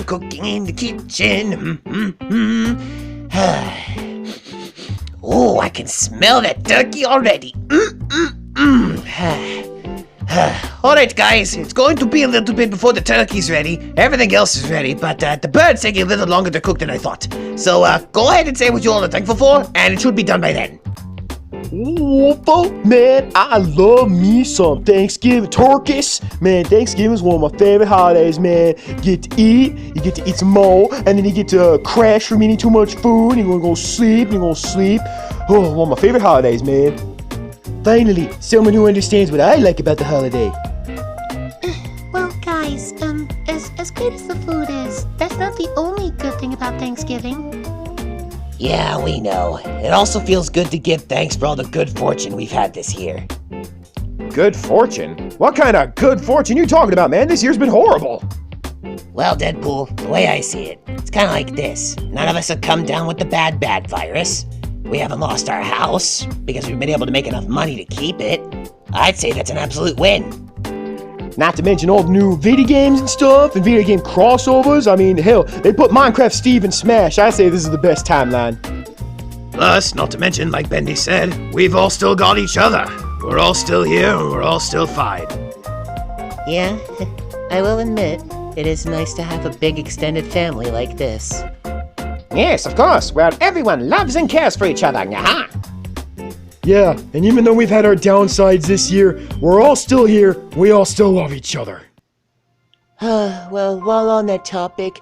Cooking in the kitchen. Oh, I can smell that turkey already. Alright guys, it's going to be a little bit before the turkey's ready. Everything else is ready, but the bird's taking a little longer to cook than I thought. So go ahead and say what you all are thankful for, and it should be done by then. Oh, man, I love me some Thanksgiving turkeys. Man, Thanksgiving is one of my favorite holidays, man. You get to eat some more, and then you get to crash from eating too much food, and you're gonna go sleep, Oh, one of my favorite holidays, man. Finally, someone who understands what I like about the holiday. Well, guys, as good as the food is, that's not the only good thing about Thanksgiving. Yeah, we know. It also feels good to give thanks for all the good fortune we've had this year. Good fortune? What kind of good fortune you talking about, man? This year's been horrible. Well, Deadpool, the way I see it, it's kind of like this. None of us have come down with the bad virus. We haven't lost our house, because we've been able to make enough money to keep it. I'd say that's an absolute win. Not to mention all the new video games and stuff, and video game crossovers. I mean, hell, they put Minecraft Steve in Smash. I say this is the best timeline. Plus, not to mention, like Bendy said, we've all still got each other. We're all still here, and we're all still fine. Yeah, I will admit, it is nice to have a big extended family like this. Yes, of course, where everyone loves and cares for each other, yaha! Yeah, and even though we've had our downsides this year, we're all still here, we all still love each other. Well, while on that topic,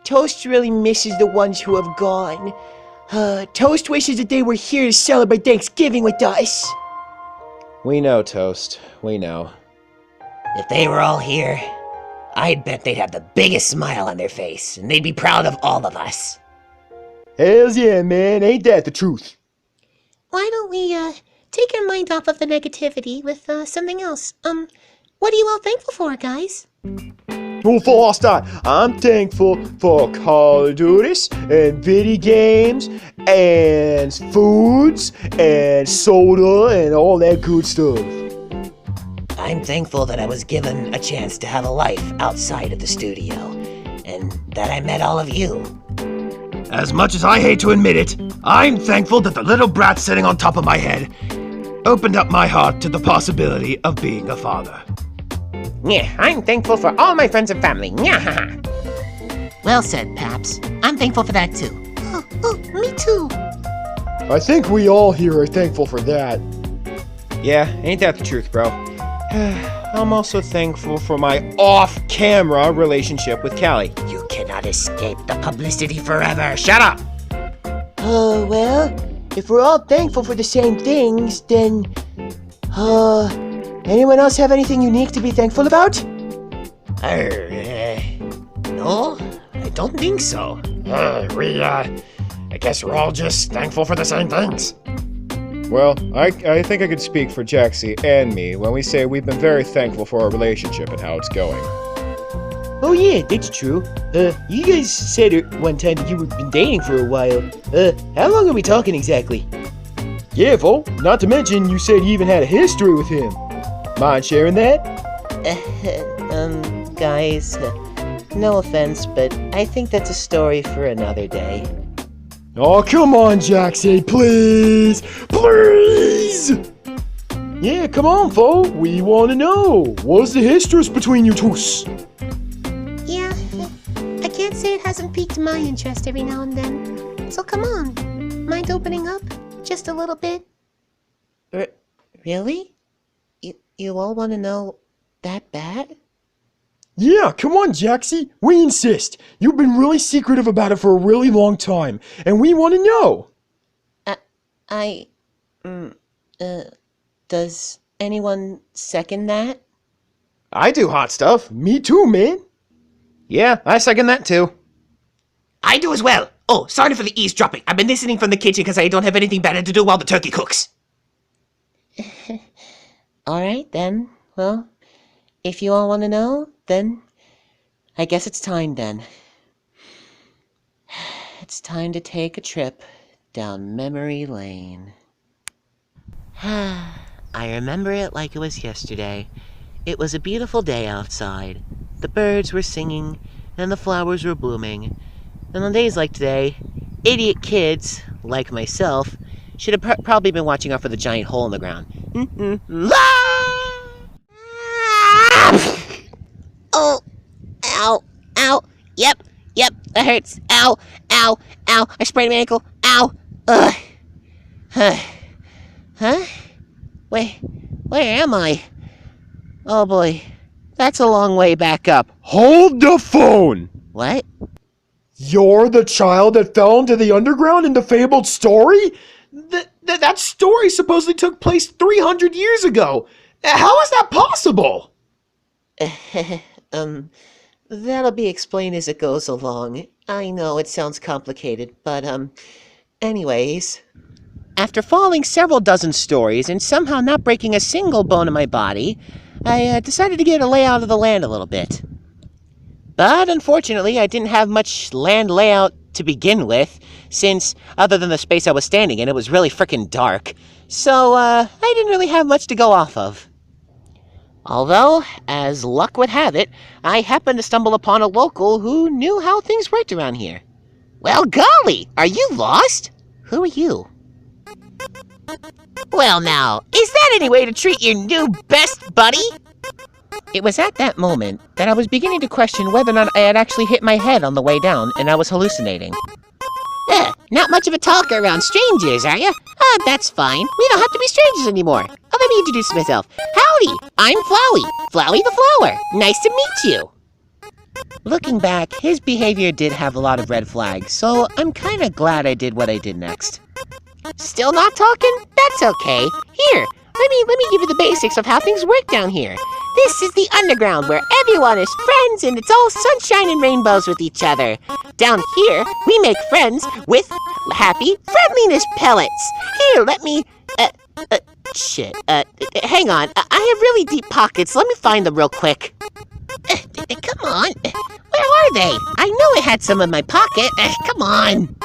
Toast really misses the ones who have gone. Toast wishes that they were here to celebrate Thanksgiving with us. We know, Toast, we know. If they were all here, I'd bet they'd have the biggest smile on their face, and they'd be proud of all of us. Hells yeah, man, ain't that the truth? Why don't we, take our mind off of the negativity with, something else? What are you all thankful for, guys? Well, for a start, I'm thankful for Call of Duties, and video games, and foods, and soda, and all that good stuff. I'm thankful that I was given a chance to have a life outside of the studio, and that I met all of you. As much as I hate to admit it, I'm thankful that the little brat sitting on top of my head opened up my heart to the possibility of being a father. Yeah, I'm thankful for all my friends and family, yaha! Well said, Paps. I'm thankful for that too. Oh, me too. I think we all here are thankful for that. Yeah, ain't that the truth, bro? I'm also thankful for my off-camera relationship with Callie. You cannot escape the publicity forever. Shut up! Well, if we're all thankful for the same things, then, anyone else have anything unique to be thankful about? No, I don't think so. I guess we're all just thankful for the same things. Well, I think I could speak for Jaxie and me when we say we've been very thankful for our relationship and how it's going. Oh yeah, that's true. You guys said it one time that you were been dating for a while. How long are we talking exactly? Yeah, Vo, not to mention you said you even had a history with him. Mind sharing that? Guys, no offense, but I think that's a story for another day. Oh, come on, Jaxie, please! Please! Yeah, come on, Fo. We want to know. What's the history between you two? Yeah, I can't say it hasn't piqued my interest every now and then. So come on, mind opening up? Just a little bit? Really? You all want to know that bad? Yeah, come on, Jaxie. We insist. You've been really secretive about it for a really long time, and we want to know. Does anyone second that? I do, hot stuff. Me too, man. Yeah, I second that too. I do as well. Oh, sorry for the eavesdropping. I've been listening from the kitchen because I don't have anything better to do while the turkey cooks. Alright then. Well, if you all want to know, then I guess it's time then. It's time to take a trip down memory lane. I remember it like it was yesterday. It was a beautiful day outside. the birds were singing, and the flowers were blooming. And on days like today, idiot kids, like myself, should have probably been watching out for the giant hole in the ground. Oh, ow, ow. Yep, that hurts. Ow, ow, ow. I sprained my ankle. Ow. Ugh. Huh? Where am I? Oh boy, that's a long way back up. Hold the phone! What? You're the child that fell into the underground in the fabled story? That story supposedly took place 300 years ago. How is that possible? That'll be explained as it goes along. I know it sounds complicated, but, anyways. After following several dozen stories and somehow not breaking a single bone in my body, I decided to get a layout of the land a little bit. But unfortunately, I didn't have much land layout to begin with, since, other than the space I was standing in, it was really frickin' dark. So, I didn't really have much to go off of. Although, as luck would have it, I happened to stumble upon a local who knew how things worked around here. Well, golly, are you lost? Who are you? Well, now, is that any way to treat your new best buddy? It was at that moment that I was beginning to question whether or not I had actually hit my head on the way down and I was hallucinating. Not much of a talker around strangers, are you? That's fine. We don't have to be strangers anymore. Let me introduce myself. Howdy, I'm Flowey. Flowey the Flower. Nice to meet you. Looking back, his behavior did have a lot of red flags, so I'm kinda glad I did what I did next. Still not talking? That's okay. Here, let me give you the basics of how things work down here. This is the underground where everyone is friends and it's all sunshine and rainbows with each other. Down here, we make friends with happy friendliness pellets. Here, let me... hang on. I have really deep pockets. Let me find them real quick. Come on. Where are they? I know I had some in my pocket. Come on.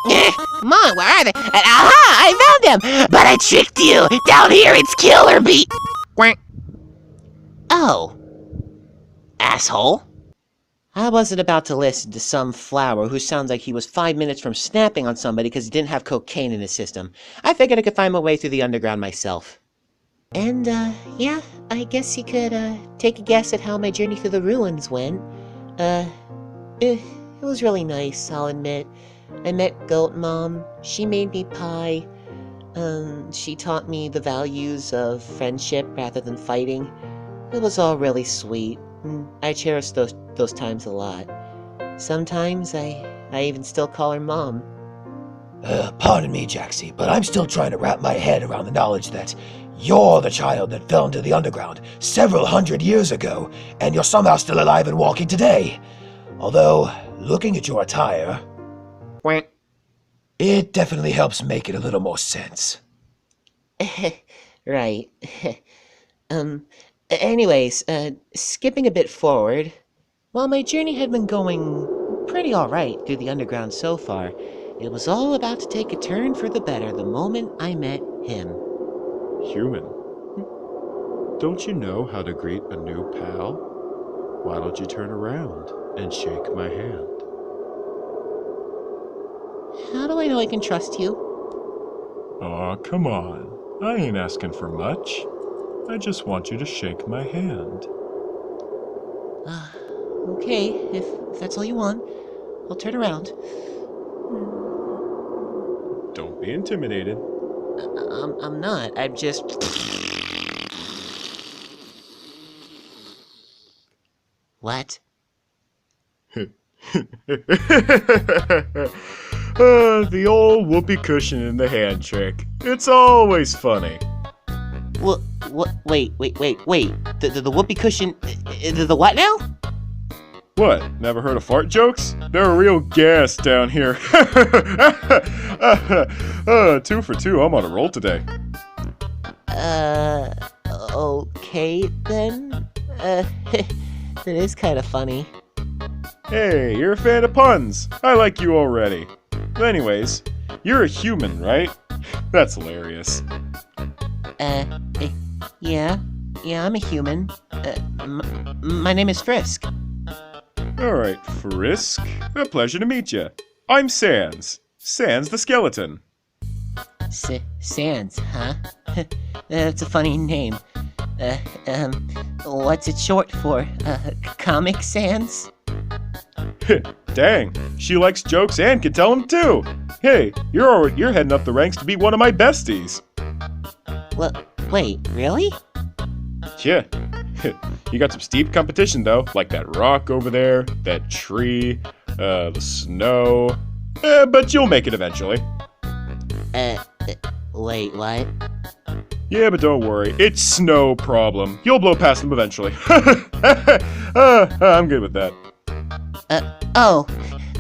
Come on, where are they? Aha! I found them! But I tricked you! Down here, it's killer beat! Oh, Asshole. I wasn't about to listen to some flower who sounds like he was 5 minutes from snapping on somebody because he didn't have cocaine in his system. I figured I could find my way through the underground myself. And, yeah, I guess you could, take a guess at how my journey through the ruins went. It was really nice, I'll admit. I met Goat Mom. She made me pie. She taught me the values of friendship rather than fighting. It was all really sweet. I cherish those times a lot. Sometimes I even still call her Mom. Pardon me, Jaxie, but I'm still trying to wrap my head around the knowledge that you're the child that fell into the underground several hundred years ago, and you're somehow still alive and walking today. Although, looking at your attire, it definitely helps make it a little more sense. Right. Anyways, skipping a bit forward, while my journey had been going pretty alright through the underground so far, it was all about to take a turn for the better the moment I met him. Human, don't you know how to greet a new pal? Why don't you turn around and shake my hand? How do I know I can trust you? Aw, come on. I ain't asking for much. I just want you to shake my hand. Okay, if that's all you want, I'll turn around. Don't be intimidated. I'm not. I'm just... What? The old whoopee cushion in the hand trick. It's always funny. What? Wait. The whoopee cushion... The what now? What? Never heard of fart jokes? They're a real gas down here. 2 for 2. I'm on a roll today. Okay then. It is kind of funny. Hey, you're a fan of puns. I like you already. Anyways, you're a human, right? That's hilarious. Yeah, I'm a human. My name is Frisk. Alright, Frisk. A pleasure to meet you. I'm Sans. Sans the skeleton. Sans, huh? That's a funny name. What's it short for? Comic Sans? Dang, she likes jokes and can tell them too. Hey, you're heading up the ranks to be one of my besties. Well, wait, really? Yeah. You got some steep competition though, like that rock over there, that tree, the snow. But you'll make it eventually. Wait, what? Yeah, but don't worry, it's no problem. You'll blow past them eventually. I'm good with that. Oh,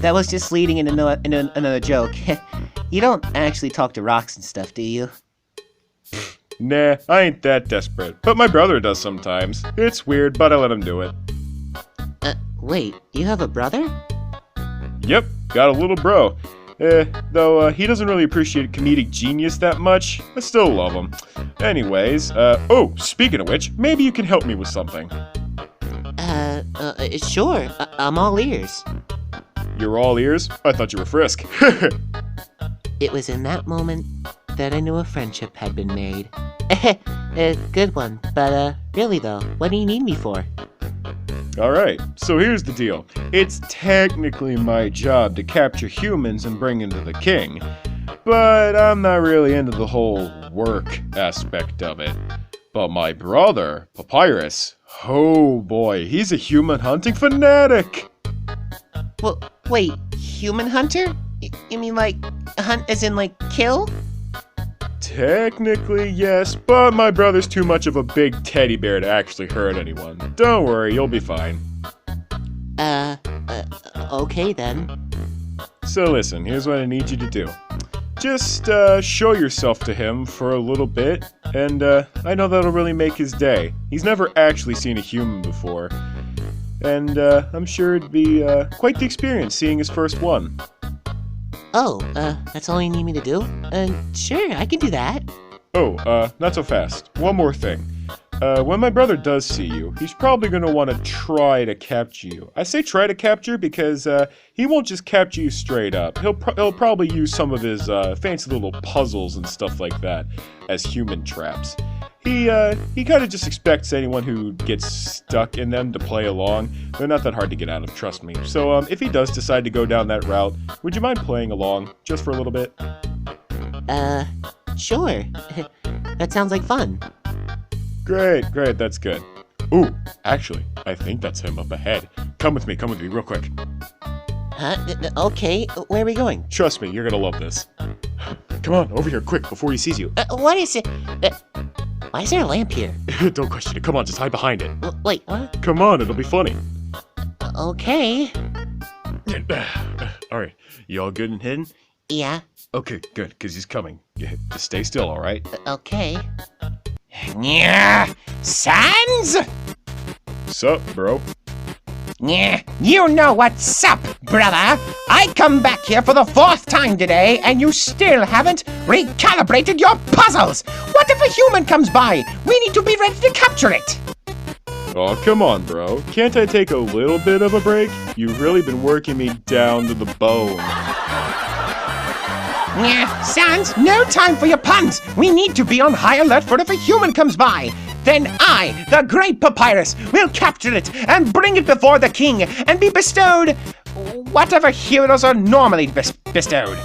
that was just leading into another joke. You don't actually talk to rocks and stuff, do you? Nah, I ain't that desperate. But my brother does sometimes. It's weird, but I let him do it. Wait, you have a brother? Yep, got a little bro. Though he doesn't really appreciate comedic genius that much. I still love him. Anyways, oh, speaking of which, maybe you can help me with something. Sure. I'm all ears. You're all ears? I thought you were Frisk. It was in that moment that I knew a friendship had been made. Good one, but really though, what do you need me for? Alright, so here's the deal. It's technically my job to capture humans and bring them to the king. But I'm not really into the whole work aspect of it. But my brother, Papyrus, oh boy, he's a human hunting fanatic! Well, wait, human hunter? You mean like, hunt as in like kill? Technically, yes, but my brother's too much of a big teddy bear to actually hurt anyone. Don't worry, you'll be fine. Okay then. So listen, here's what I need you to do. Just, show yourself to him for a little bit, and, I know that'll really make his day. He's never actually seen a human before. And, I'm sure it'd be, quite the experience seeing his first one. Oh, that's all you need me to do? Sure, I can do that. Oh, not so fast. One more thing. When my brother does see you, he's probably going to want to try to capture you. I say try to capture because he won't just capture you straight up. He'll probably use some of his fancy little puzzles and stuff like that as human traps. He kind of just expects anyone who gets stuck in them to play along. They're not that hard to get out of, trust me. So if he does decide to go down that route, would you mind playing along just for a little bit? Sure. That sounds like fun. Great, that's good. Ooh, actually, I think that's him up ahead. Come with me real quick. Huh? Okay, where are we going? Trust me, you're gonna love this. Come on, over here, quick, before he sees you. What is it? Why is there a lamp here? Don't question it, come on, just hide behind it. Wait, what? Come on, it'll be funny. Okay. Alright, you all good and hidden? Yeah. Okay, good, because he's coming. Just stay still, alright? Okay. Yeah, Sans? Sup, bro? Yeah, you know what's up, brother. I come back here for the 4th time today, and you still haven't recalibrated your puzzles. What if a human comes by? We need to be ready to capture it. Oh, come on, bro. Can't I take a little bit of a break? You've really been working me down to the bone. Yeah, Sans, no time for your puns. We need to be on high alert for if a human comes by. Then I, the great Papyrus, will capture it and bring it before the king and be bestowed whatever heroes are normally bestowed.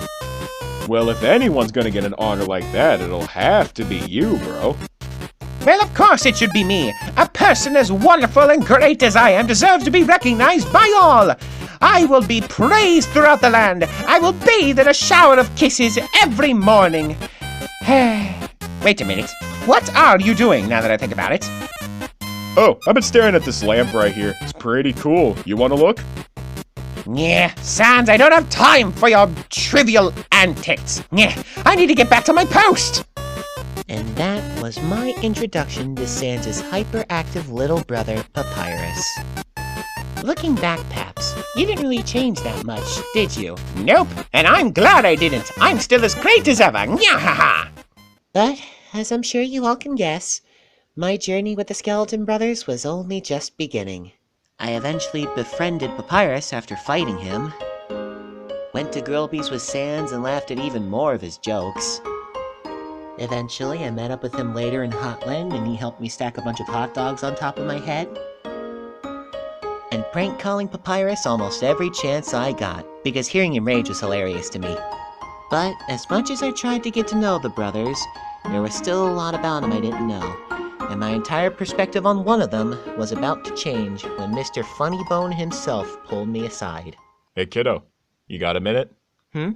Well, if anyone's gonna get an honor like that, it'll have to be you, bro. Well, of course it should be me. A person as wonderful and great as I am deserves to be recognized by all. I will be praised throughout the land. I will bathe in a shower of kisses every morning. Wait a minute. What are you doing now that I think about it? Oh, I've been staring at this lamp right here. It's pretty cool. You wanna look? Yeah, Sans, I don't have time for your trivial antics. Yeah, I need to get back to my post. And that was my introduction to Sans' hyperactive little brother, Papyrus. Looking back, Paps, you didn't really change that much, did you? Nope, and I'm glad I didn't. I'm still as great as ever. Nyahaha! But, as I'm sure you all can guess, my journey with the Skeleton Brothers was only just beginning. I eventually befriended Papyrus after fighting him. Went to Grillby's with Sans and laughed at even more of his jokes. Eventually, I met up with him later in Hotland and he helped me stack a bunch of hot dogs on top of my head. And prank calling Papyrus almost every chance I got, because hearing him rage was hilarious to me. But as much as I tried to get to know the brothers, there was still a lot about them I didn't know. And my entire perspective on one of them was about to change when Mr. Funnybone himself pulled me aside. Hey, kiddo, you got a minute? Hmm?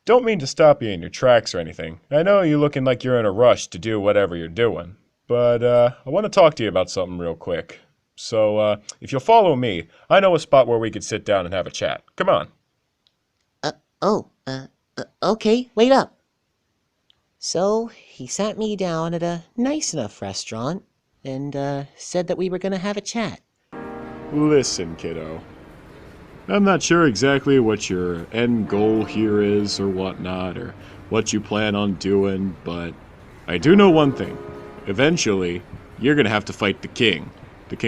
Don't mean to stop you in your tracks or anything. I know you're looking like you're in a rush to do whatever you're doing. But, I want to talk to you about something real quick. So, if you'll follow me, I know a spot where we could sit down and have a chat. Come on. Okay, wait up. So, he sat me down at a nice enough restaurant and, said that we were gonna have a chat. Listen, kiddo. I'm not sure exactly what your end goal here is or whatnot, or what you plan on doing, but I do know one thing. Eventually, you're gonna have to fight the king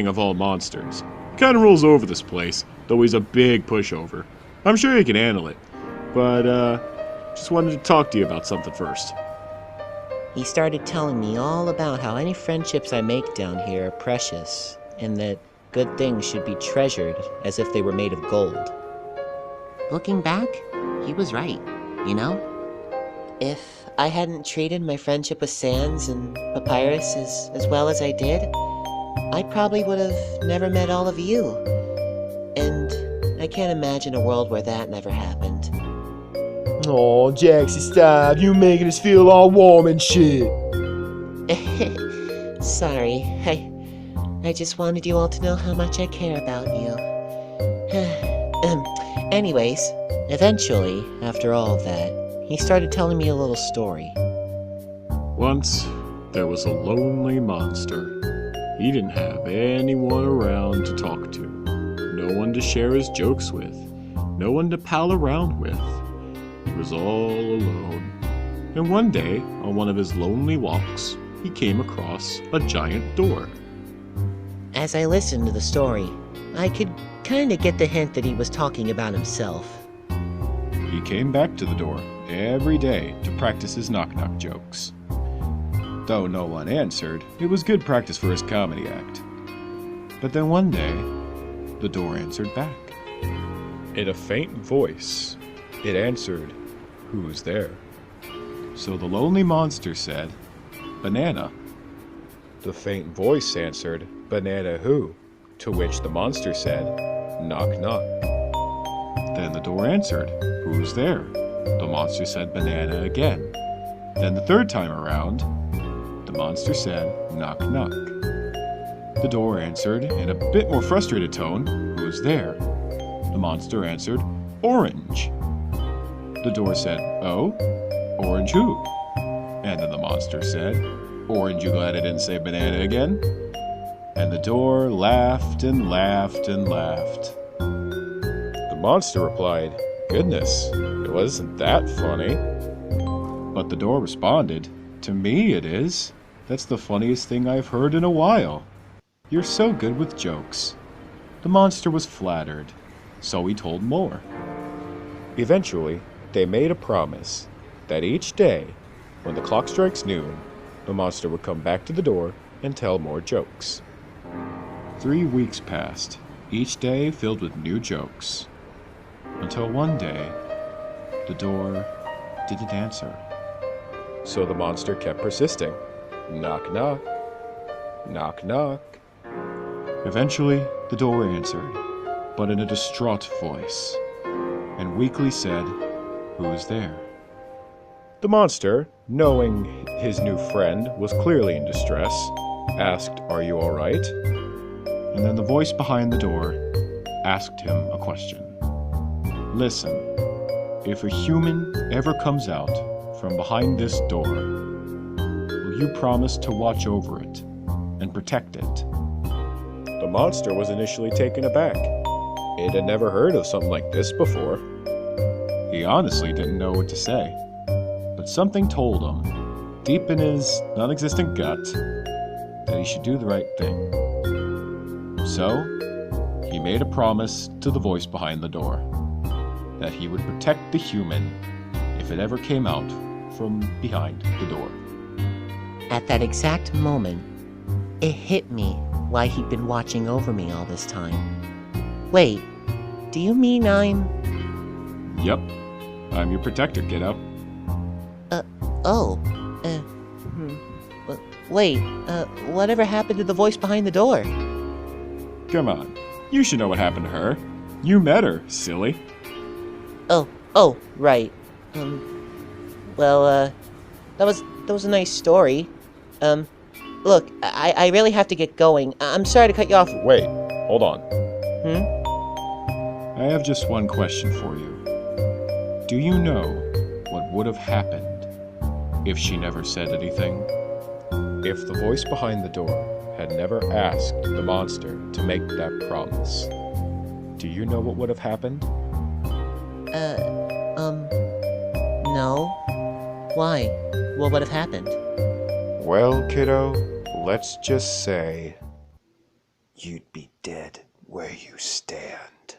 of all monsters. He kinda rules over this place, though he's a big pushover. I'm sure you can handle it, but, just wanted to talk to you about something first. He started telling me all about how any friendships I make down here are precious, and that good things should be treasured as if they were made of gold. Looking back, he was right, you know? If I hadn't treated my friendship with Sans and Papyrus as well as I did, I probably would have never met all of you. And I can't imagine a world where that never happened. Oh, Jaxie, stop. You making us feel all warm and shit. Sorry, I just wanted you all to know how much I care about you. Anyways, eventually, after all of that, he started telling me a little story. Once, there was a lonely monster. He didn't have anyone around to talk to. No one to share his jokes with. No one to pal around with. He was all alone. And one day, on one of his lonely walks, he came across a giant door. As I listened to the story, I could kinda get the hint that he was talking about himself. He came back to the door every day to practice his knock-knock jokes. Though no one answered, it was good practice for his comedy act. But then one day, the door answered back. In a faint voice, it answered, "Who's there?" So the lonely monster said, "Banana." The faint voice answered, "Banana who?" To which the monster said, "Knock knock." Then the door answered, "Who's there?" The monster said, "Banana" again. Then the third time around, the monster said, "Knock knock." The door answered in a bit more frustrated tone, "Who's there?" The monster answered, "Orange." The door said, "Oh? Orange who?" And then the monster said, "Orange, you glad I didn't say banana again?" And the door laughed and laughed and laughed. The monster replied, "Goodness, it wasn't that funny." But the door responded, "To me it is. That's the funniest thing I've heard in a while. You're so good with jokes." The monster was flattered, so he told more. Eventually, they made a promise that each day, when the clock strikes noon, the monster would come back to the door and tell more jokes. 3 weeks passed, each day filled with new jokes. Until one day, the door didn't answer. So the monster kept persisting. Knock, knock. Knock, knock. Eventually, the door answered, but in a distraught voice, and weakly said, "Who's there?" The monster, knowing his new friend was clearly in distress, asked, "Are you all right?" And then the voice behind the door asked him a question. "Listen, if a human ever comes out from behind this door, will you promise to watch over it and protect it?" The monster was initially taken aback. It had never heard of something like this before. He honestly didn't know what to say. But something told him, deep in his non-existent gut, that he should do the right thing. So, made a promise to the voice behind the door that he would protect the human if it ever came out from behind the door. At that exact moment, it hit me why he'd been watching over me all this time. Wait, do you mean I'm... Yep, I'm your protector, kiddo. Wait, whatever happened to the voice behind the door? Come on, you should know what happened to her. You met her, silly. Oh, right. That was a nice story. Look, I really have to get going. I'm sorry to cut you off. Wait, hold on. Hmm? I have just one question for you. Do you know what would have happened if she never said anything? If the voice behind the door had never asked the monster to make that promise, do you know what would have happened? No. Why? What would have happened? Well, kiddo, let's just say You'd be dead where you stand.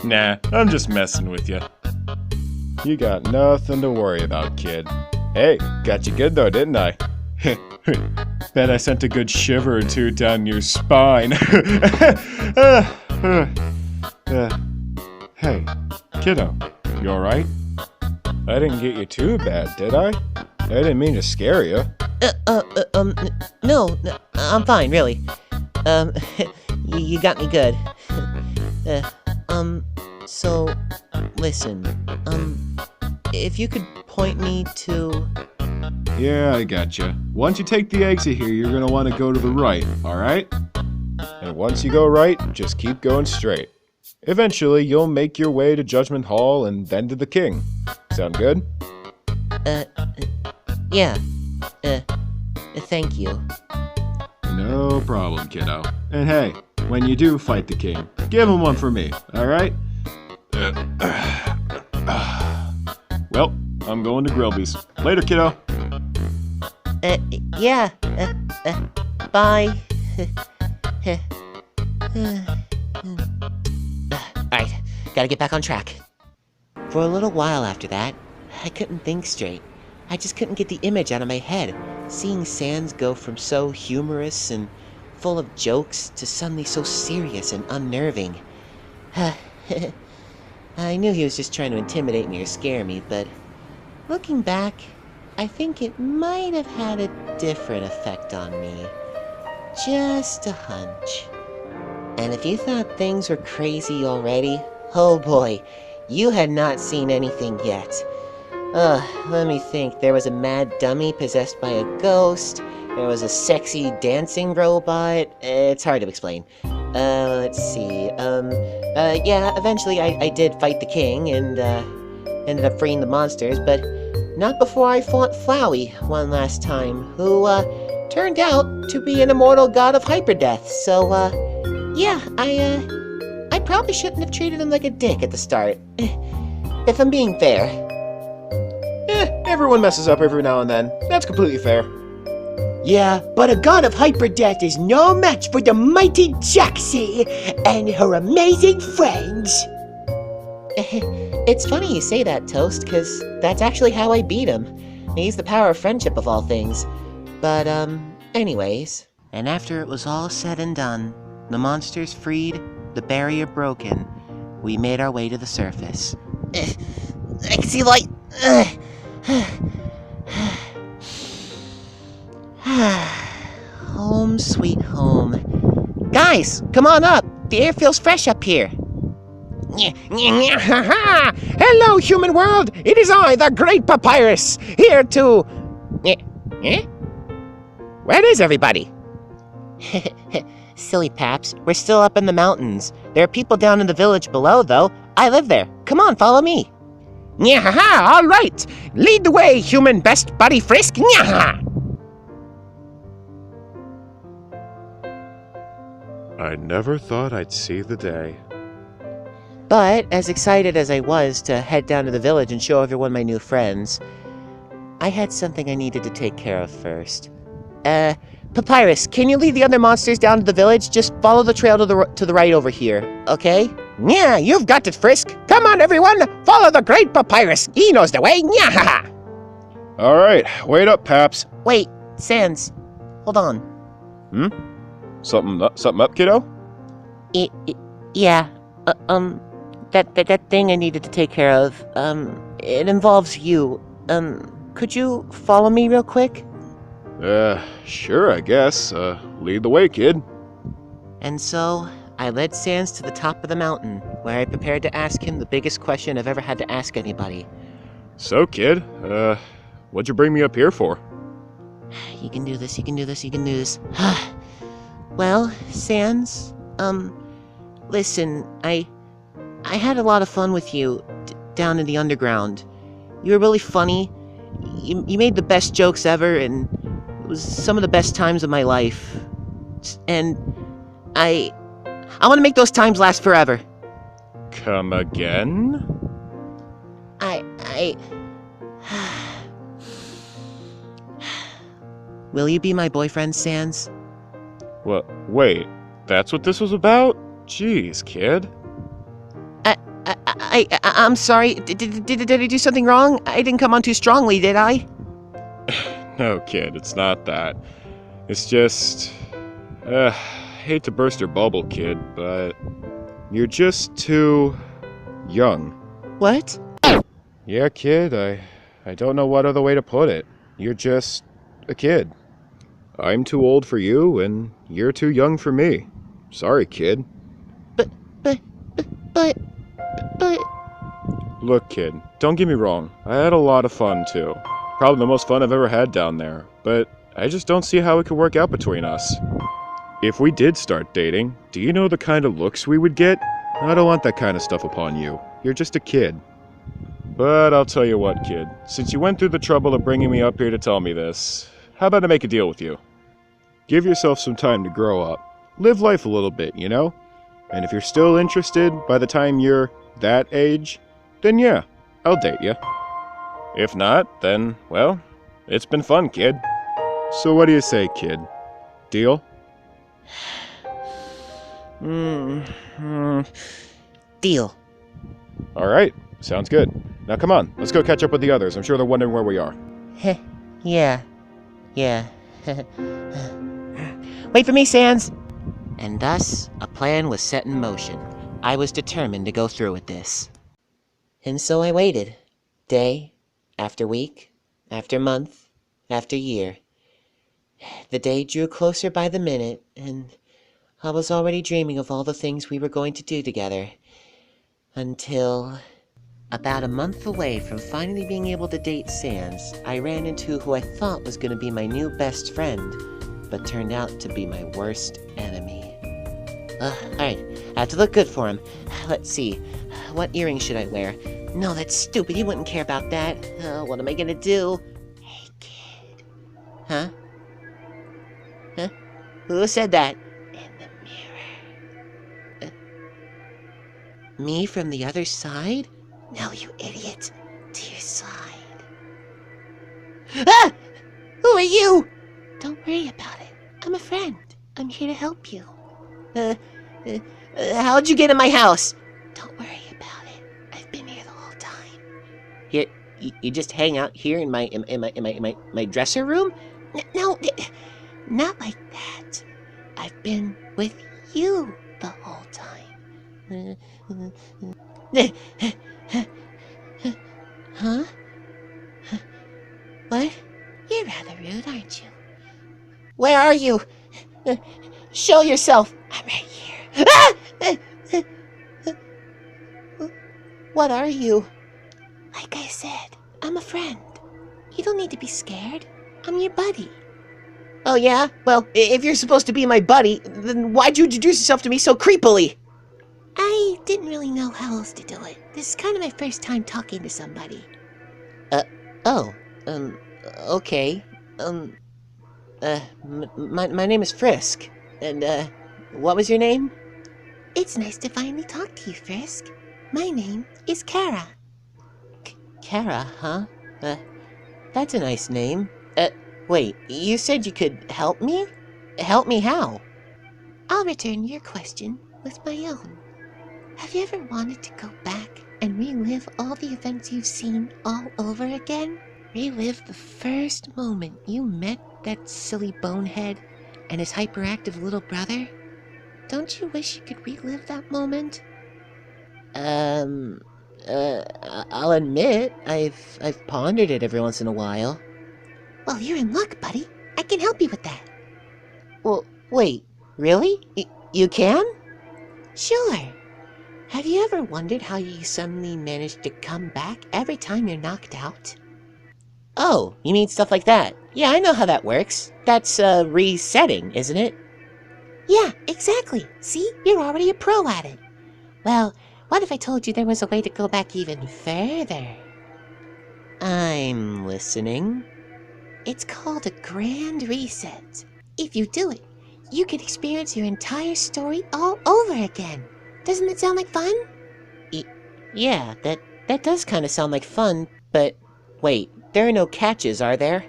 Nah, I'm just messing with you. You got nothing to worry about, kid. Hey, got you good though, didn't I? Bet I sent a good shiver or two down your spine. Hey, kiddo, you alright? I didn't get you too bad, did I? I didn't mean to scare you. No, I'm fine, really. You got me good. So, listen, if you could point me to... Yeah, I gotcha. Once you take the exit here, you're gonna want to go to the right, alright? And once you go right, just keep going straight. Eventually, you'll make your way to Judgment Hall and then to the King. Sound good? Yeah. Thank you. No problem, kiddo. And hey, when you do fight the King, give him one for me, alright? Well, I'm going to Grillby's. Later, kiddo. Yeah. Bye. Alright, gotta get back on track. For a little while after that, I couldn't think straight. I just couldn't get the image out of my head, seeing Sans go from so humorous and full of jokes to suddenly so serious and unnerving. I knew he was just trying to intimidate me or scare me, but looking back, I think it might have had a different effect on me. Just a hunch. And if you thought things were crazy already, oh boy, you had not seen anything yet. Let me think. There was a mad dummy possessed by a ghost. There was a sexy dancing robot. It's hard to explain. Let's see. Yeah, eventually I did fight the king and, ended up freeing the monsters, but not before I fought Flowey one last time, who, turned out to be an immortal god of hyperdeath, so, yeah, I probably shouldn't have treated him like a dick at the start. If I'm being fair. Everyone messes up every now and then. That's completely fair. Yeah, but a god of hyperdeath is no match for the mighty Jaxie and her amazing friends. It's funny you say that, Toast, because that's actually how I beat him. I used the power of friendship of all things. But, anyways. And after it was all said and done, the monsters freed, the barrier broken, we made our way to the surface. I can see light. Home sweet home. Guys, come on up. The air feels fresh up here. Hello, human world! It is I, the Great Papyrus, here to... Where is everybody? Silly paps, we're still up in the mountains. There are people down in the village below, though. I live there. Come on, follow me. All right! Lead the way, human best buddy Frisk! I never thought I'd see the day. But as excited as I was to head down to the village and show everyone my new friends, I had something I needed to take care of first. Papyrus, can you lead the other monsters down to the village? Just follow the trail to the right over here, okay? Yeah, you've got it, Frisk. Come on, everyone. Follow the great Papyrus. He knows the way. Yeah. All right, wait up, Paps. Wait, Sans, hold on. Something up, kiddo? Yeah, that thing I needed to take care of, it involves you. Could you follow me real quick? Sure, I guess. Lead the way, kid. And so, I led Sans to the top of the mountain, where I prepared to ask him the biggest question I've ever had to ask anybody. So, kid, what'd you bring me up here for? You can do this, you can do this, you can do this. Well, Sans, listen, I had a lot of fun with you down in the underground. You were really funny. You made the best jokes ever, and it was some of the best times of my life. And I want to make those times last forever. Come again? Will you be my boyfriend, Sans? What? Wait, that's what this was about? Jeez, kid. I'm sorry. Did I do something wrong? I didn't come on too strongly, did I? No, kid, it's not that. It's just... hate to burst your bubble, kid, but... You're just too... young. What? Yeah, kid, I don't know what other way to put it. You're just... a kid. I'm too old for you, and you're too young for me. Sorry, kid. But... Look, kid, don't get me wrong. I had a lot of fun, too. Probably the most fun I've ever had down there. But I just don't see how it could work out between us. If we did start dating, do you know the kind of looks we would get? I don't want that kind of stuff upon you. You're just a kid. But I'll tell you what, kid. Since you went through the trouble of bringing me up here to tell me this, how about I make a deal with you? Give yourself some time to grow up. Live life a little bit, you know? And if you're still interested by the time you're that age, then yeah, I'll date you. If not, then, well, it's been fun, kid. So what do you say, kid? Deal? Deal. Alright, sounds good. Now come on, let's go catch up with the others. I'm sure they're wondering where we are. Yeah. Wait for me, Sans! And thus, a plan was set in motion. I was determined to go through with this. And so I waited. Day, after week, after month, after year. The day drew closer by the minute, and I was already dreaming of all the things we were going to do together. Until... about a month away from finally being able to date Sans, I ran into who I thought was going to be my new best friend, but turned out to be my worst enemy. Alright, I have to look good for him. Let's see, what earring should I wear? No, that's stupid, he wouldn't care about that. What am I gonna do? Hey, kid. Huh? Who said that? In the mirror. Me from the other side? No, you idiot. To your side. Ah! Who are you? Don't worry about it. I'm a friend. I'm here to help you. How'd you get in my house? Don't worry about it. I've been here the whole time. Here, you just hang out here in my dresser room? No, not like that. I've been with you the whole time. Huh? What? You're rather rude, aren't you? Where are you? Show yourself. I'm right here. What are you? Like I said, I'm a friend. You don't need to be scared. I'm your buddy. Oh yeah? Well, if you're supposed to be my buddy, then why'd you introduce yourself to me so creepily? I didn't really know how else to do it. This is kind of my first time talking to somebody. Okay. My name is Frisk. And, what was your name? It's nice to finally talk to you, Frisk. My name is Kara. Kara, huh? That's a nice name. Wait, you said you could help me? Help me how? I'll return your question with my own. Have you ever wanted to go back and relive all the events you've seen all over again? Relive the first moment you met that silly bonehead and his hyperactive little brother? Don't you wish you could relive that moment? I'll admit, I've pondered it every once in a while. Well, you're in luck, buddy. I can help you with that. Well, wait, really? You can? Sure. Have you ever wondered how you suddenly manage to come back every time you're knocked out? Oh, you mean stuff like that? Yeah, I know how that works. That's, resetting, isn't it? Yeah, exactly. See, you're already a pro at it. Well, what if I told you there was a way to go back even further? I'm listening. It's called a grand reset. If you do it, you can experience your entire story all over again. Doesn't it sound like fun? Yeah, that does kind of sound like fun, but wait, there are no catches, are there?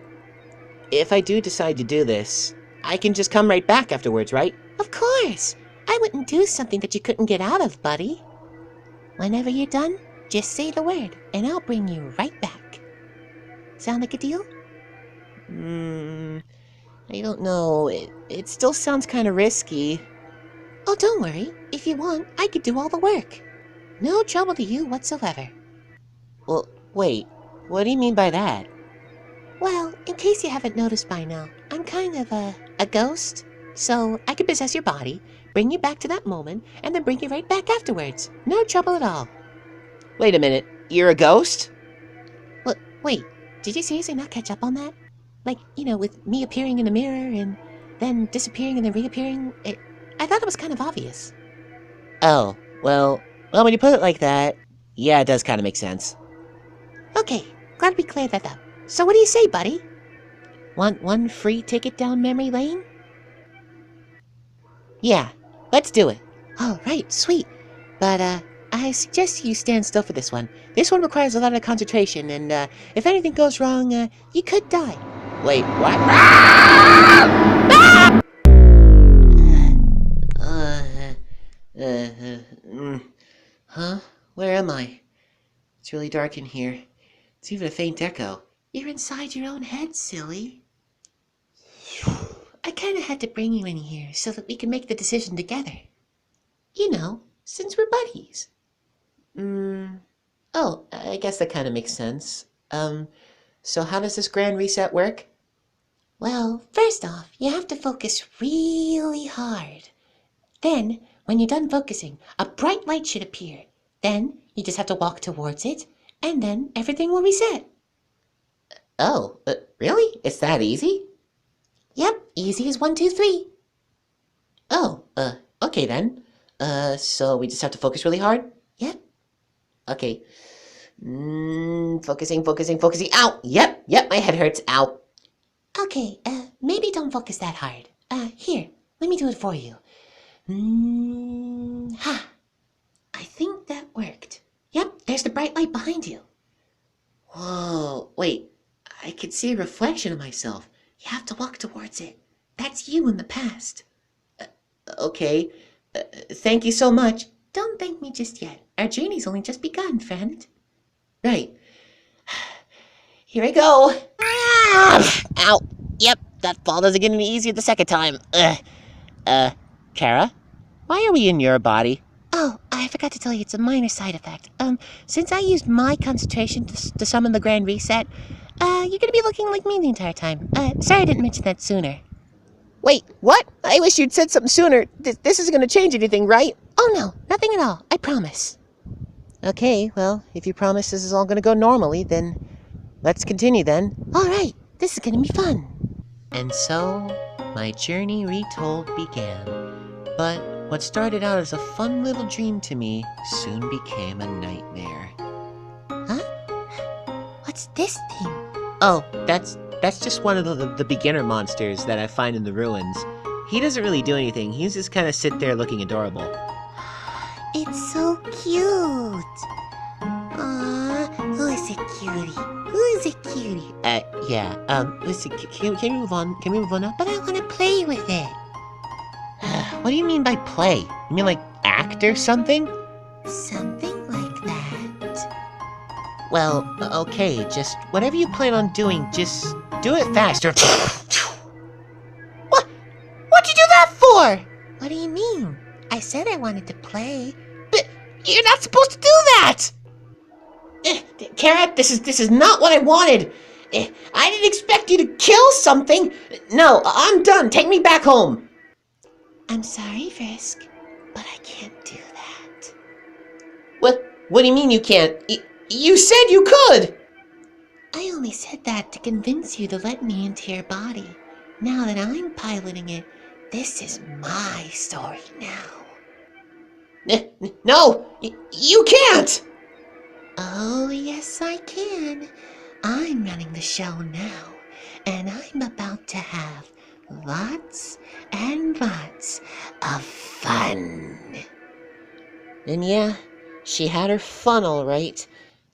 If I do decide to do this, I can just come right back afterwards, right? Of course! I wouldn't do something that you couldn't get out of, buddy. Whenever you're done, just say the word, and I'll bring you right back. Sound like a deal? I don't know. It still sounds kind of risky. Oh, don't worry. If you want, I could do all the work. No trouble to you whatsoever. Well, wait. What do you mean by that? Well, in case you haven't noticed by now, I'm kind of a ghost. So I can possess your body, bring you back to that moment, and then bring you right back afterwards. No trouble at all. Wait a minute. You're a ghost? Well, wait. Did you seriously not catch up on that? Like, with me appearing in the mirror and then disappearing and then reappearing? I thought it was kind of obvious. Oh, well, when you put it like that, yeah, it does kind of make sense. Okay, glad we cleared that up. So what do you say, buddy? Want one free ticket down memory lane? Yeah, let's do it. All right, sweet. But, I suggest you stand still for this one. This one requires a lot of concentration, and, if anything goes wrong, you could die. Wait, what? Huh? Where am I? It's really dark in here. It's even a faint echo. You're inside your own head, silly. I kinda had to bring you in here so that we can make the decision together. Since we're buddies. Oh, I guess that kind of makes sense. So how does this grand reset work? Well, first off, you have to focus really hard. Then, when you're done focusing, a bright light should appear. Then, you just have to walk towards it, and then everything will reset. Oh, really? It's that easy? Yep, easy as 1, 2, 3. Oh, okay then. So we just have to focus really hard? Yep. Okay. Focusing. Ow! Yep, my head hurts. Ow. Okay, maybe don't focus that hard. Here, let me do it for you. Ha! I think that worked. Yep, there's the bright light behind you. Whoa, wait. I can see a reflection of myself. You have to walk towards it. That's you in the past. Okay. Thank you so much. Don't thank me just yet. Our journey's only just begun, friend. Right. Here I go. Ow. Yep, that fall doesn't get any easier the second time. Kara? Why are we in your body? Oh, I forgot to tell you, it's a minor side effect. Since I used my concentration to summon the grand reset, you're gonna be looking like me the entire time. Sorry I didn't mention that sooner. Wait, what? I wish you'd said something sooner. This isn't gonna change anything, right? Oh no, nothing at all. I promise. Okay, well, if you promise this is all gonna go normally, then let's continue then. All right, this is gonna be fun. And so, my journey retold began. But what started out as a fun little dream to me soon became a nightmare. Huh? What's this thing? Oh, that's just one of the beginner monsters that I find in the ruins. He doesn't really do anything. He's just kind of sit there looking adorable. It's so cute. Aww, who is a cutie? Who is a cutie? Listen, can we move on? Can we move on now? But I want to play with it. What do you mean by play? You mean like act or something? Something like that. Well, okay, just whatever you plan on doing, just do it faster. What? What'd you do that for? What do you mean? I said I wanted to play. But you're not supposed to do that! Kara, this is not what I wanted. I didn't expect you to kill something. No, I'm done. Take me back home. I'm sorry, Frisk, but I can't do that. What do you mean you can't? You said you could! I only said that to convince you to let me into your body. Now that I'm piloting it, this is my story now. No, you can't! Oh, yes, I can. I'm running the show now, and I'm about to have lots and lots of fun. And yeah, she had her fun all right.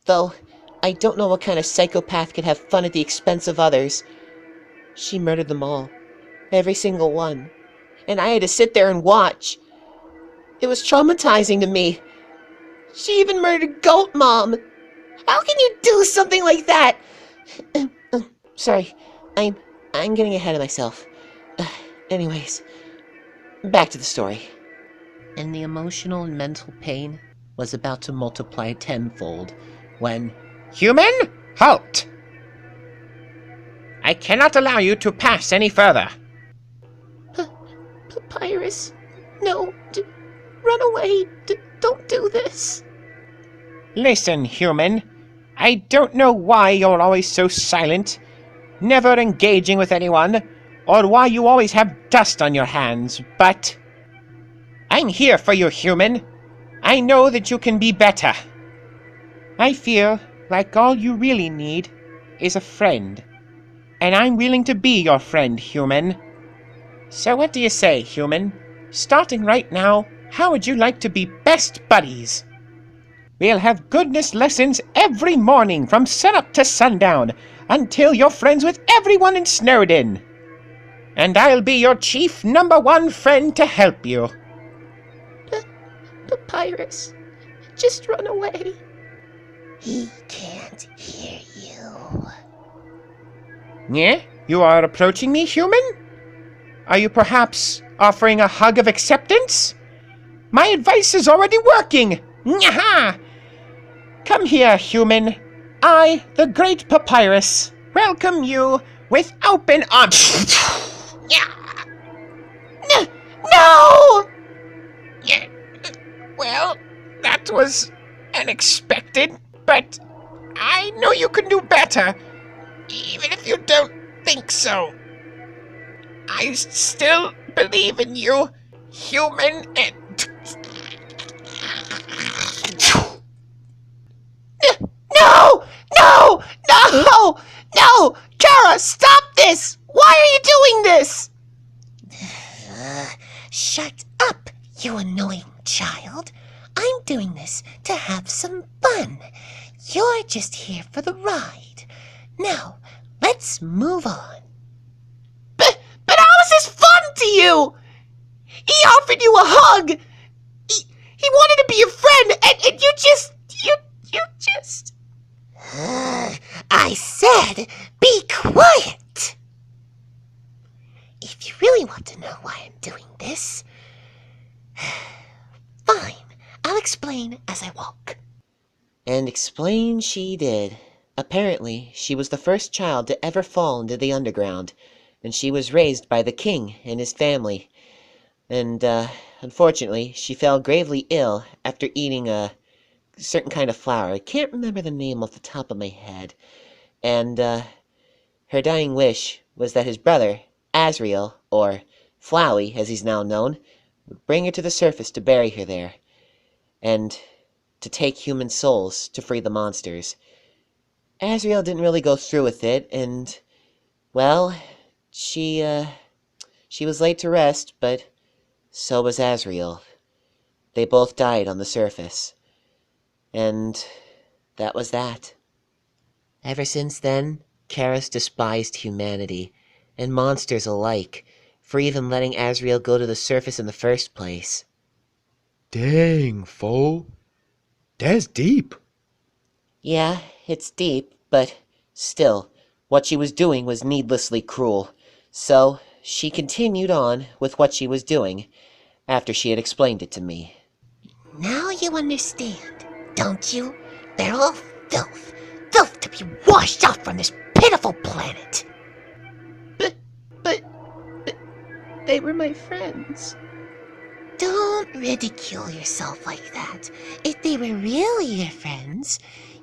Though, I don't know what kind of psychopath could have fun at the expense of others. She murdered them all. Every single one. And I had to sit there and watch. It was traumatizing to me. She even murdered Goat Mom. How can you do something like that? Sorry, I'm getting ahead of myself. Anyways, back to the story. And the emotional and mental pain was about to multiply tenfold when... Human, halt! I cannot allow you to pass any further. Papyrus, no, run away, don't do this. Listen, human. I don't know why you're always so silent, never engaging with anyone, or why you always have dust on your hands, but... I'm here for you, human. I know that you can be better. I feel like all you really need is a friend. And I'm willing to be your friend, human. So what do you say, human? Starting right now, how would you like to be best buddies? We'll have goodness lessons every morning from sunup to sundown until you're friends with everyone in Snowdon. And I'll be your chief #1 friend to help you. Papyrus, just run away. He can't hear you. Yeah? You are approaching me, human? Are you perhaps offering a hug of acceptance? My advice is already working! Nyaha! Come here, human. I, the great Papyrus, welcome you with open arms. No! Well, that was unexpected, but I know you can do better, even if you don't think so. I still believe in you, human, and... No! No! No! No! Kara, stop this! Why are you doing this? Shut up, you annoying child. I'm doing this to have some fun. You're just here for the ride. Now, let's move on. But how is this fun to you? He offered you a hug. He wanted to be your friend, and you just... I said, be quiet! If you really want to know why I'm doing this, fine, I'll explain as I walk. And explain she did. Apparently, she was the first child to ever fall into the underground, and she was raised by the king and his family. And, unfortunately, she fell gravely ill after eating a certain kind of flower. I can't remember the name off the top of my head. And, her dying wish was that his brother, Azrael, or Flowey, as he's now known, would bring her to the surface to bury her there, and to take human souls to free the monsters. Azrael didn't really go through with it, and, well, she was laid to rest, but so was Azrael. They both died on the surface. And that was that. Ever since then, Karis despised humanity, and monsters alike, for even letting Azrael go to the surface in the first place. Dang, fool. That's deep. Yeah, it's deep, but still, what she was doing was needlessly cruel. So, she continued on with what she was doing, after she had explained it to me. Now you understand, don't you? They're all filth. Filth to be washed out from this pitiful planet. But they were my friends. Don't ridicule yourself like that. If they were really your friends,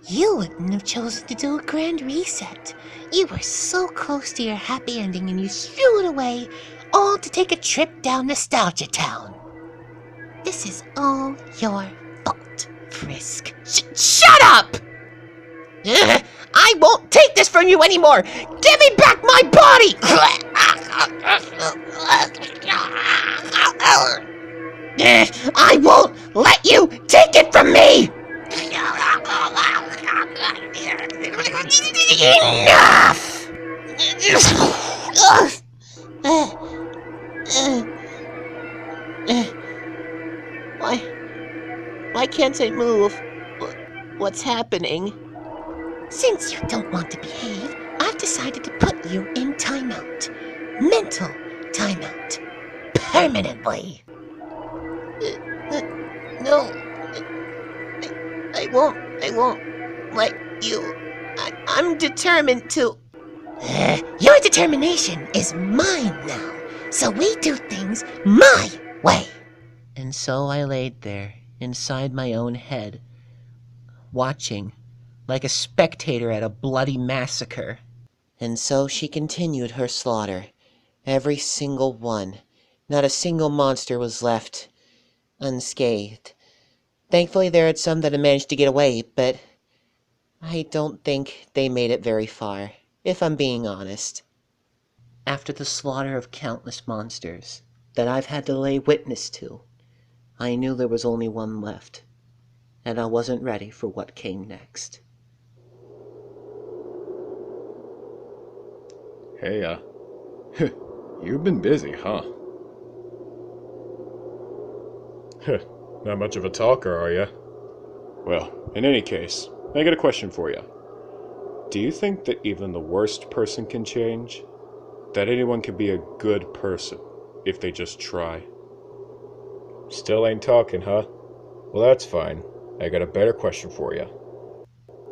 you wouldn't have chosen to do a grand reset. You were so close to your happy ending and you threw it away, all to take a trip down Nostalgia Town. This is all your fault, Frisk. Shut up! I won't take this from you anymore! Give me back my body! I won't let you take it from me! Enough! Why can't I move? What's happening? Since you don't want to behave, I've decided to put you in timeout. Mental timeout. Permanently. No. I won't let you. I'm determined to. Your determination is mine now, so we do things my way. And so I laid there, inside my own head, watching, like a spectator at a bloody massacre. And so she continued her slaughter, every single one. Not a single monster was left unscathed. Thankfully there had some that had managed to get away, but I don't think they made it very far, if I'm being honest. After the slaughter of countless monsters that I've had to lay witness to, I knew there was only one left, and I wasn't ready for what came next. Hey, you've been busy, huh? Not much of a talker, are ya? Well, in any case, I got a question for you. Do you think that even the worst person can change? That anyone can be a good person if they just try? Still ain't talking, huh? Well, that's fine. I got a better question for you.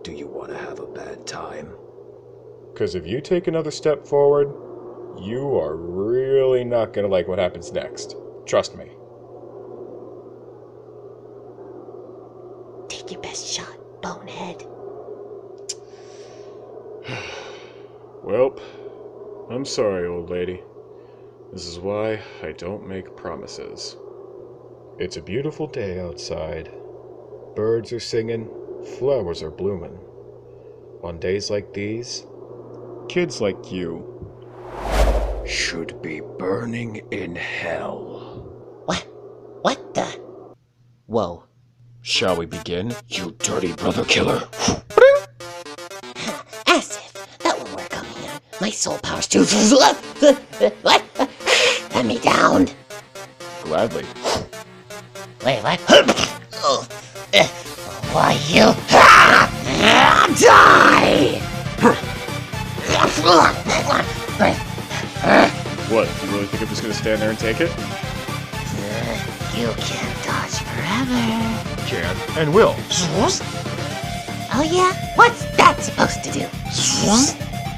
Do you want to have a bad time? 'Cause if you take another step forward, you are really not gonna like what happens next. Trust me. Take your best shot, bonehead. Welp, I'm sorry, old lady. This is why I don't make promises. It's a beautiful day outside. Birds are singing, flowers are blooming. On days like these, kids like you should be burning in hell. What the? Whoa. Shall we begin? You dirty brother killer. As if that will work on me. My soul power's too. What? Let me down. Gladly. Wait, what? Why you? Die! What, you really think I'm just gonna stand there and take it? You can't dodge forever. Can and will. Oh yeah? What's that supposed to do?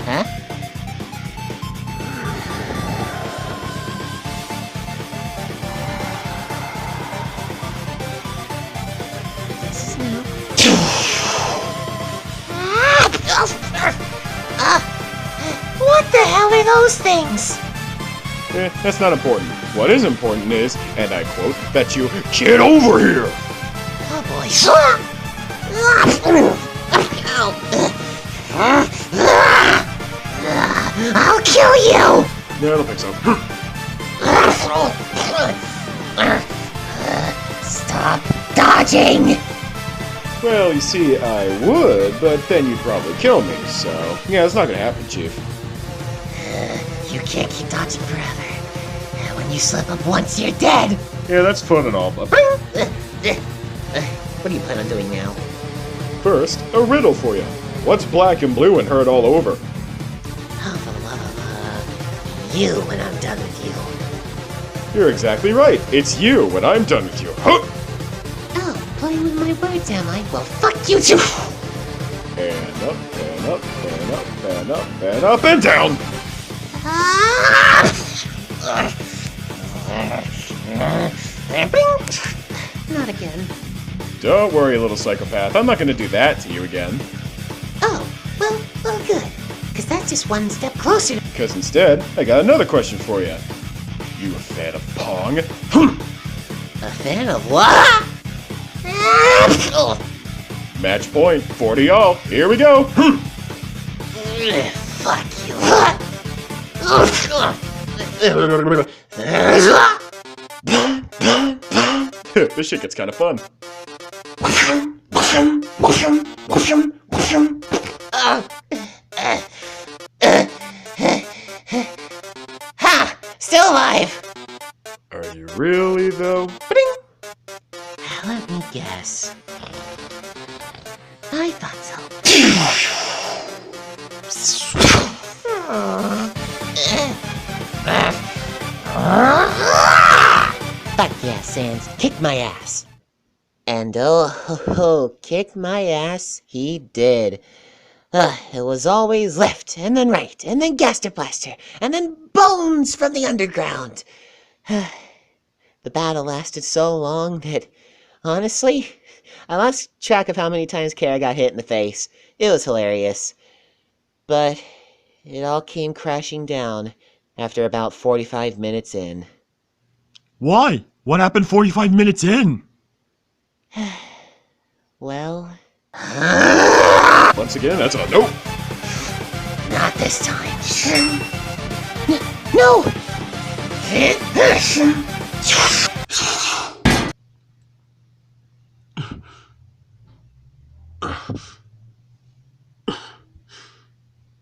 Huh? This is new. What the hell are those things? That's not important. What is important is, and I quote, that you get over here! Oh boy. I'll kill you! No, I don't think so. Stop dodging! Well, you see, I would, but then you'd probably kill me, so... Yeah, it's not gonna happen, Chief. You can't keep dodging forever. When you slip up once, you're dead! Yeah, that's fun and all, but... What do you plan on doing now? First, a riddle for you. What's black and blue and hurt all over? Oh, for the love of, you when I'm done with you. You're exactly right. It's you when I'm done with you. Huh! Oh, playing with my words, am I? Well, fuck you too! And up, and up, and up, and up, and up, and down! Not again. Don't worry, little psychopath. I'm not gonna do that to you again. Oh, well, good. Because that's just one step closer to... Because instead, I got another question for you. You a fan of Pong? A fan of what? Match point, 40 all. Here we go. Fuck you. This shit gets kind of fun. Ha! Still alive! Are you really, though? Let me guess. I thought so. Fuck yeah, Sans. Kick my ass. And kick my ass he did. It was always left, and then right, and then Gaster Blaster, and then bones from the underground. The battle lasted so long that, honestly, I lost track of how many times Kara got hit in the face. It was hilarious. But it all came crashing down after about 45 minutes in. Why? What happened 45 minutes in? Well... Once again, that's a no. Not this time. No!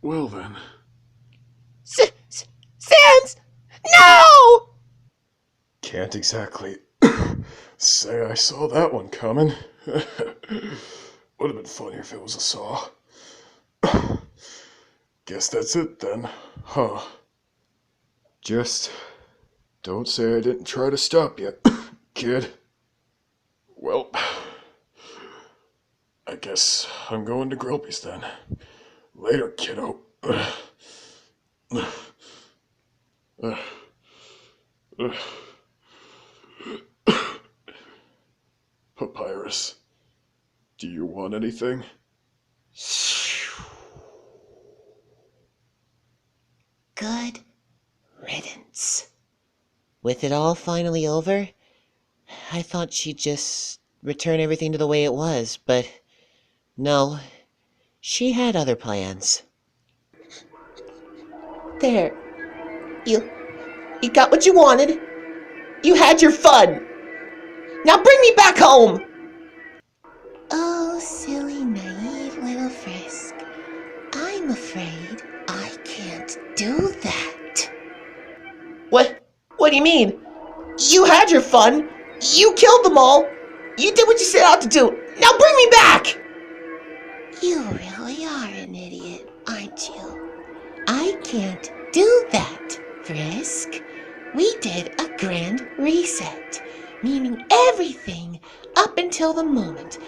Well then. Sans! No! Can't exactly say I saw that one coming. Would have been funnier if it was a saw. Guess that's it then, huh? Just don't say I didn't try to stop you, kid. Well, I guess I'm going to Grilby's then. Later, kiddo. Papyrus, do you want anything? Good riddance. With it all finally over, I thought she'd just return everything to the way it was, but no, she had other plans. There. You got what you wanted. You had your fun. Now bring me back home! Oh, silly, naive little Frisk. I'm afraid I can't do that. What do you mean? You had your fun. You killed them all. You did what you set out to do. Now bring me back! You really are an idiot, aren't you? I can't do that, Frisk. We did a grand reset, meaning everything up until the moment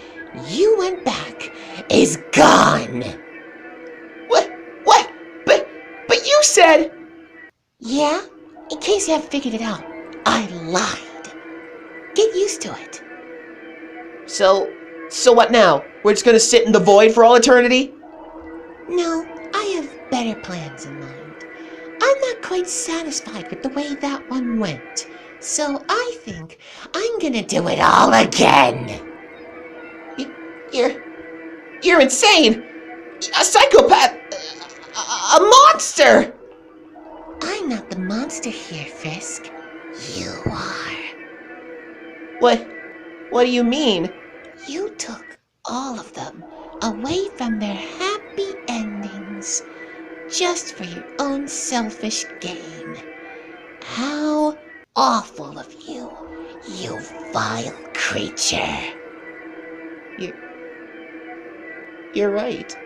you went back is gone. What? But you said... Yeah? In case you haven't figured it out, I lied. Get used to it. So what now? We're just gonna sit in the void for all eternity? No, I have better plans in mind. I'm not quite satisfied with the way that one went, so I think I'm gonna do it all again. You're insane! A psychopath! A monster! I'm not the monster here, Frisk. You are. What do you mean? You took all of them away from their happy endings just for your own selfish gain. How awful of you, you vile creature. You're right.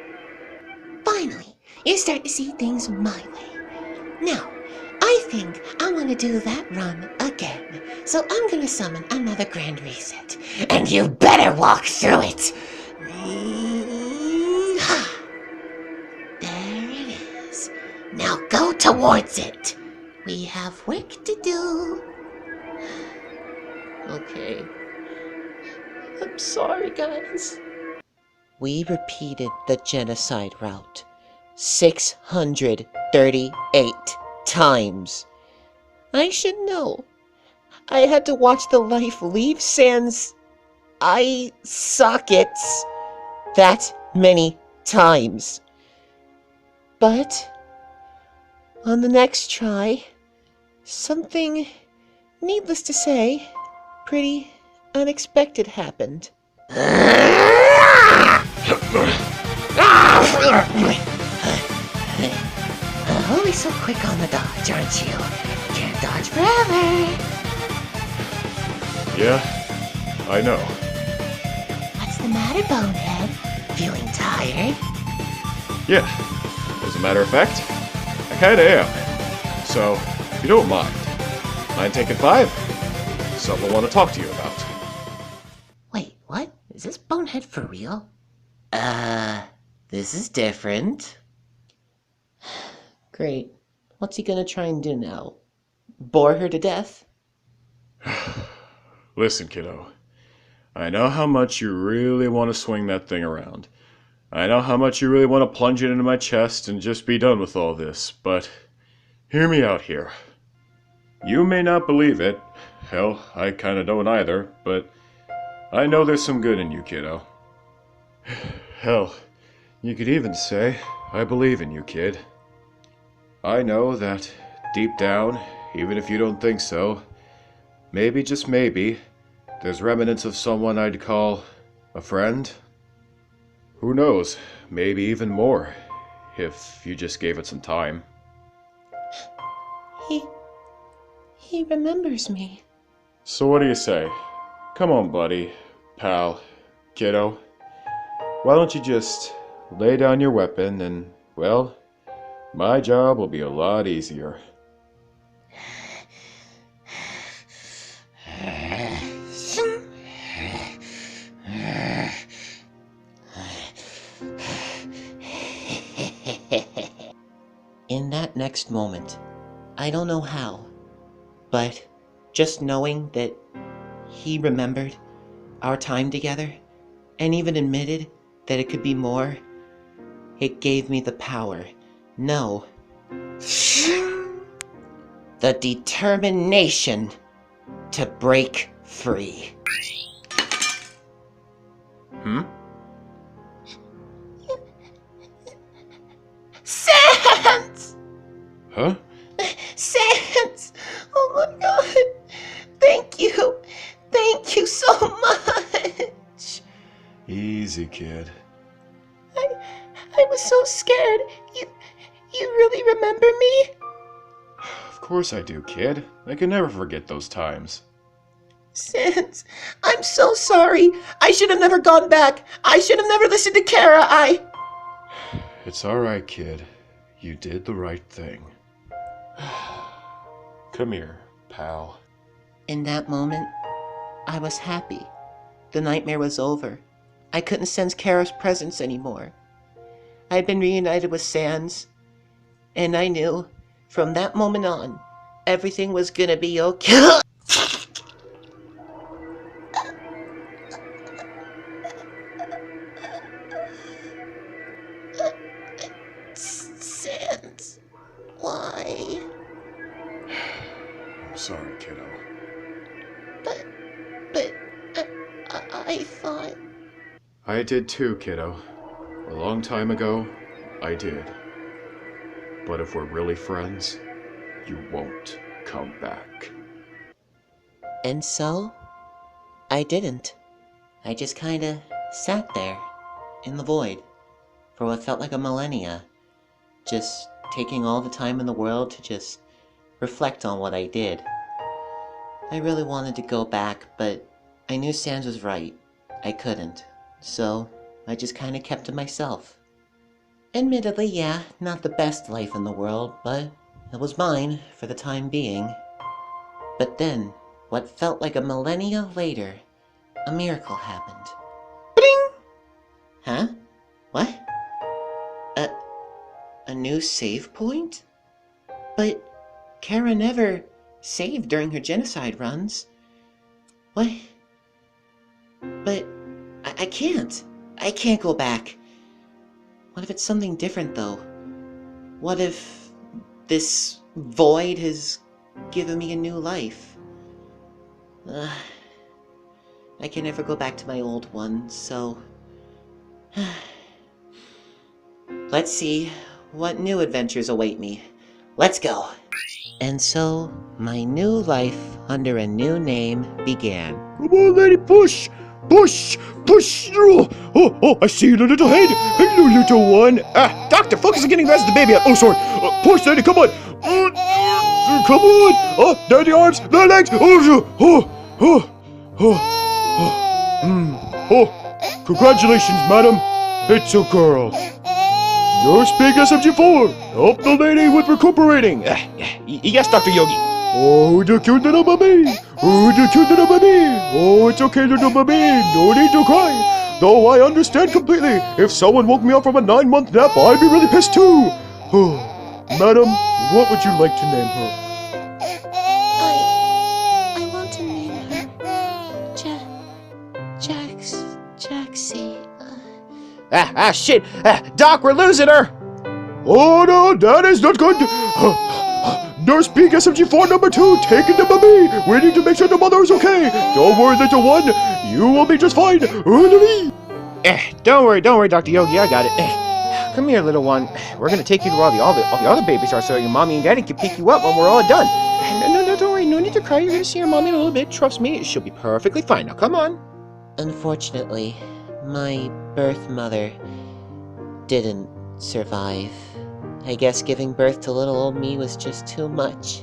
Finally, you start to see things my way. Now, I think I want to do that run again. So I'm going to summon another Grand Reset. And you better walk through it. There it is. Now go towards it. We have work to do. Okay. I'm sorry, guys. We repeated the genocide route 638 times. I should know. I had to watch the life leave Sans eye sockets that many times. But on the next try, something, needless to say, pretty unexpected happened. Always so quick on the dodge, aren't you? Can't dodge forever. Yeah, I know. What's the matter, Bonehead? Feeling tired? Yeah, as a matter of fact, I kinda am. So, if you don't mind taking 5? Something I want to talk to you about. Wait, what? Is this Bonehead for real? This is different. Great. What's he gonna try and do now? Bore her to death? Listen, kiddo. I know how much you really want to swing that thing around. I know how much you really want to plunge it into my chest and just be done with all this, but hear me out here. You may not believe it. Hell, I kinda don't either, but I know there's some good in you, kiddo. Hell, you could even say, I believe in you, kid. I know that, deep down, even if you don't think so, maybe, just maybe, there's remnants of someone I'd call a friend. Who knows, maybe even more, if you just gave it some time. He remembers me. So what do you say? Come on, buddy, pal, kiddo. Why don't you just lay down your weapon and, well, my job will be a lot easier. In that next moment, I don't know how, but just knowing that he remembered our time together and even admitted that it could be more, it gave me the power. No. The determination to break free. Sans! Huh? Sans! Oh my god! Thank you! Thank you so much! Easy, kid. I was so scared. You really remember me? Of course I do, kid. I can never forget those times. Sans, I'm so sorry. I should have never gone back. I should have never listened to Kara. It's alright, kid. You did the right thing. Come here, pal. In that moment, I was happy. The nightmare was over. I couldn't sense Kara's presence anymore. I had been reunited with Sans, and I knew, from that moment on, everything was gonna be okay. Sans, why? I'm sorry, kiddo. But I thought... I did too, kiddo. A long time ago, I did. But if we're really friends, you won't come back. And so, I didn't. I just kinda sat there, in the void, for what felt like a millennia, just taking all the time in the world to just reflect on what I did. I really wanted to go back, but I knew Sans was right. I couldn't. So, I just kinda kept to myself. Admittedly, yeah, not the best life in the world, but it was mine for the time being. But then, what felt like a millennia later, a miracle happened. Bing! Huh? What? A new save point? But Kara never saved during her genocide runs. What? But I can't. I can't go back. What if it's something different, though? What if this void has given me a new life? I can never go back to my old one, so... Let's see what new adventures await me. Let's go! And so, my new life under a new name began. Come on, lady, push! Push! Push! Oh, I see the little head! Hello, little one! Ah, Doctor, focus on getting the rest of the baby out. Oh, sorry. Push, lady, come on! Come on! Oh, there are the arms, the legs! Congratulations, madam! It's a girl. Nurse Big SMG4! Help the lady with recuperating! Yes, Dr. Yogi. Oh, the cute little baby! Oh, the cute little baby! Oh, it's okay, little baby! No need to cry! Though I understand completely, if someone woke me up from a 9-month nap, I'd be really pissed too! Madam, what would you like to name her? I want to name her Jaxie. Shit! Doc, we're losing her! Oh no, that is not good! Nurse Peak SMG4 number 2, taking the baby! We need to make sure the mother is okay! Don't worry, little one, you will be just fine! Don't worry, Dr. Yogi, I got it. Come here, little one. We're gonna take you to all the other babies are so your mommy and daddy can pick you up when we're all done. No, don't worry, no need to cry. You're gonna see your mommy in a little bit. Trust me, she'll be perfectly fine. Now, come on. Unfortunately, my birth mother didn't survive. I guess giving birth to little old me was just too much.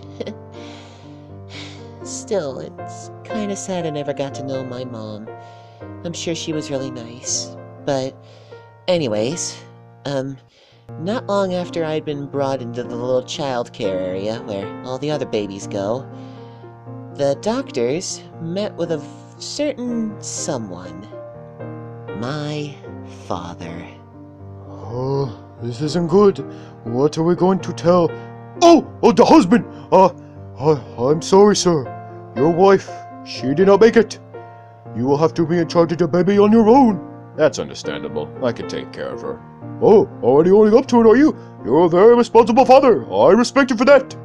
Still, it's kinda sad I never got to know my mom. I'm sure she was really nice. But, anyways, not long after I'd been brought into the little child care area where all the other babies go, the doctors met with a certain someone. My father. Oh, this isn't good. What are we going to tell? Oh, the husband! I'm sorry, sir. Your wife, she did not make it. You will have to be in charge of the baby on your own. That's understandable. I can take care of her. Oh, already owning up to it, are you? You're a very responsible father. I respect you for that.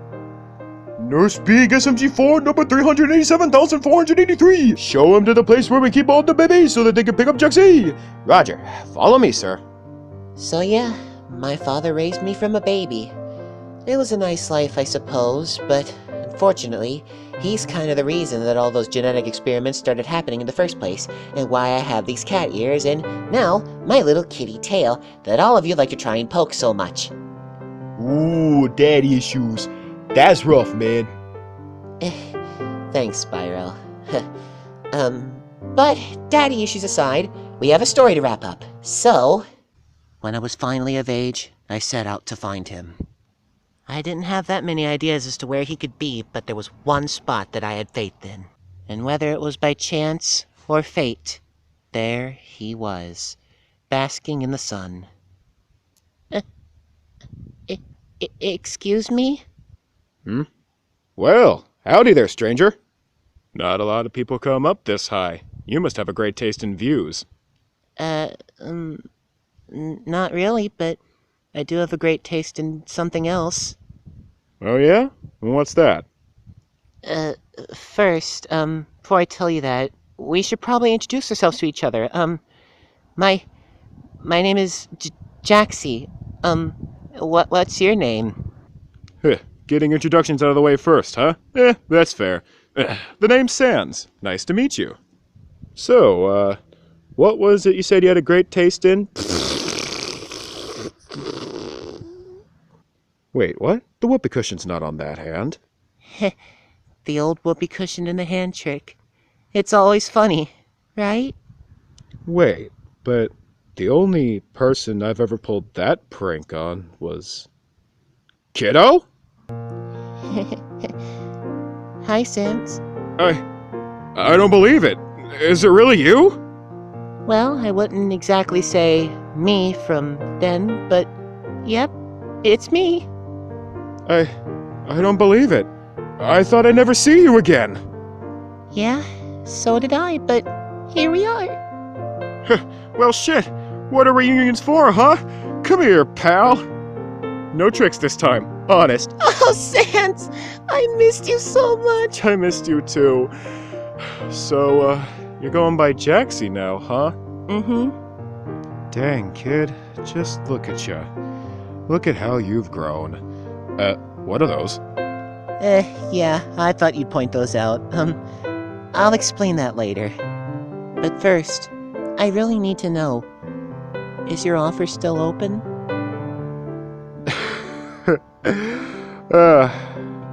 Nurse Big SMG4 number 387,483. Show him to the place where we keep all the babies so that they can pick up Jaxie. Roger. Follow me, sir. So yeah, my father raised me from a baby. It was a nice life, I suppose, but unfortunately, he's kind of the reason that all those genetic experiments started happening in the first place, and why I have these cat ears, and now my little kitty tail that all of you like to try and poke so much. Ooh, daddy issues. That's rough, man. Thanks, Spyro. But daddy issues aside, we have a story to wrap up. So, when I was finally of age, I set out to find him. I didn't have that many ideas as to where he could be, but there was one spot that I had faith in. And whether it was by chance or fate, there he was, basking in the sun. Excuse me? Well, howdy there, stranger. Not a lot of people come up this high. You must have a great taste in views. Not really, but I do have a great taste in something else. Oh yeah? What's that? First, before I tell you that, we should probably introduce ourselves to each other. My name is Jaxie. What's your name? Getting introductions out of the way first, huh? That's fair. The name's Sans. Nice to meet you. So, what was it you said you had a great taste in? Wait, what? The whoopee cushion's not on that hand. The old whoopee cushion in the hand trick. It's always funny, right? Wait, but the only person I've ever pulled that prank on was... Kiddo? Hi, Sans. I don't believe it. Is it really you? Well, I wouldn't exactly say me from then, but yep, it's me. I don't believe it. I thought I'd never see you again. Yeah, so did I, but here we are. Well, shit. What are reunions for, huh? Come here, pal. No tricks this time. Honest. Oh, Sans, I missed you so much. I missed you too. So, you're going by Jaxie now, huh? Mm-hmm. Dang, kid. Just look at ya. Look at how you've grown. What are those? Yeah, I thought you'd point those out. I'll explain that later. But first, I really need to know, is your offer still open?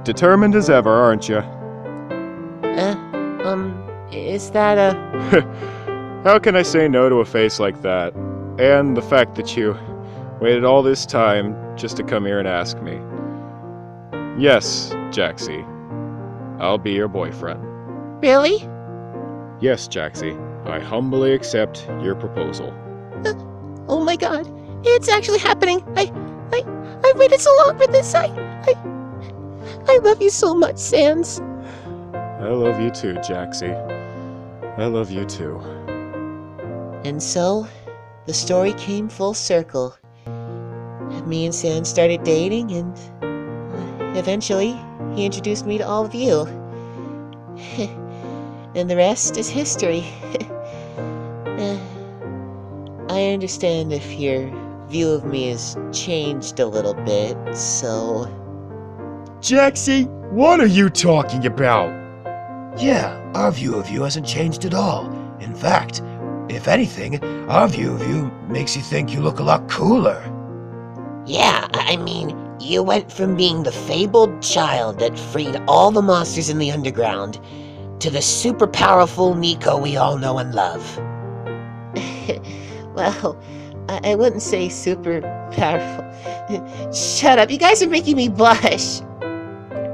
Determined as ever, aren't you? Is that a... How can I say no to a face like that? And the fact that you waited all this time just to come here and ask me. Yes, Jaxie. I'll be your boyfriend. Really? Yes, Jaxie. I humbly accept your proposal. Oh my god, it's actually happening. I waited so long for this. I love you so much, Sans. I love you too, Jaxie. I love you too. And so, the story came full circle. Me and Sans started dating, and eventually, he introduced me to all of you. And the rest is history. I understand if your view of me has changed a little bit, so... Jaxie, what are you talking about? Yeah, our view of you hasn't changed at all. In fact, if anything, our view of you makes you think you look a lot cooler. Yeah, I mean, you went from being the fabled child that freed all the monsters in the underground to the super powerful Nico we all know and love. Well, I wouldn't say super powerful. Shut up, you guys are making me blush.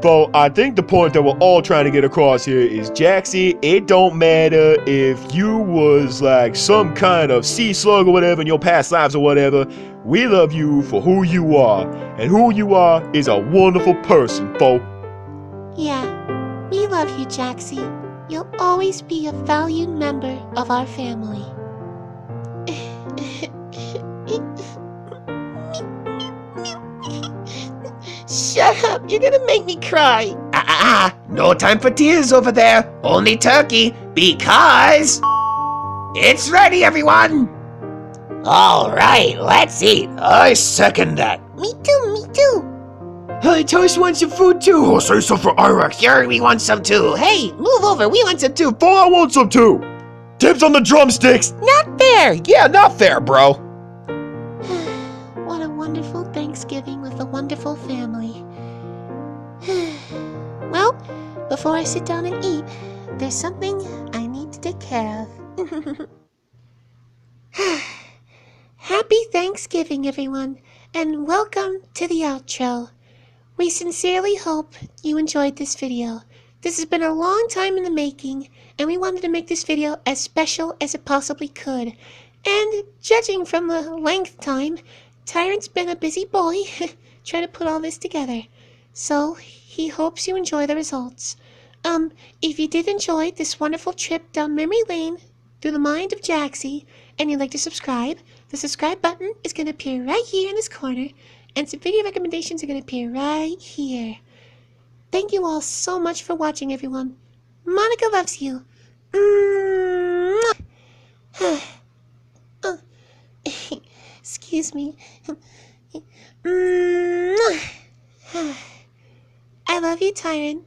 Bo, I think the point that we're all trying to get across here is, Jaxie, it don't matter if you was like some kind of sea slug or whatever in your past lives or whatever. We love you for who you are, and who you are is a wonderful person, Bo. Yeah, we love you, Jaxie. You'll always be a valued member of our family. Shut up, you're gonna make me cry. No time for tears over there. Only turkey, because it's ready, everyone. All right, let's eat. I second that. Me too. Hey, Toast wants some food too. Oh, say so for Iraq. Here, we want some too. Hey, move over. We want some too. Bo, I want some too. Dibs on the drumsticks. Not fair. Yeah, not fair, bro. What a wonderful Thanksgiving with a wonderful family. Well, before I sit down and eat, there's something I need to take care of. Happy Thanksgiving, everyone, and welcome to the outro. We sincerely hope you enjoyed this video. This has been a long time in the making, and we wanted to make this video as special as it possibly could. And judging from the length time, Tyrant's been a busy boy trying to put all this together. So, he hopes you enjoy the results. If you did enjoy this wonderful trip down memory lane through the mind of Jaxie, and you'd like to subscribe, the subscribe button is going to appear right here in this corner, and some video recommendations are going to appear right here. Thank you all so much for watching, everyone. Monica loves you. Excuse me. I love you, Tyrant.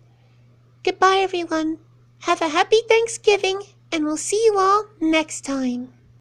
Goodbye, everyone. Have a happy Thanksgiving And we'll see you all next time.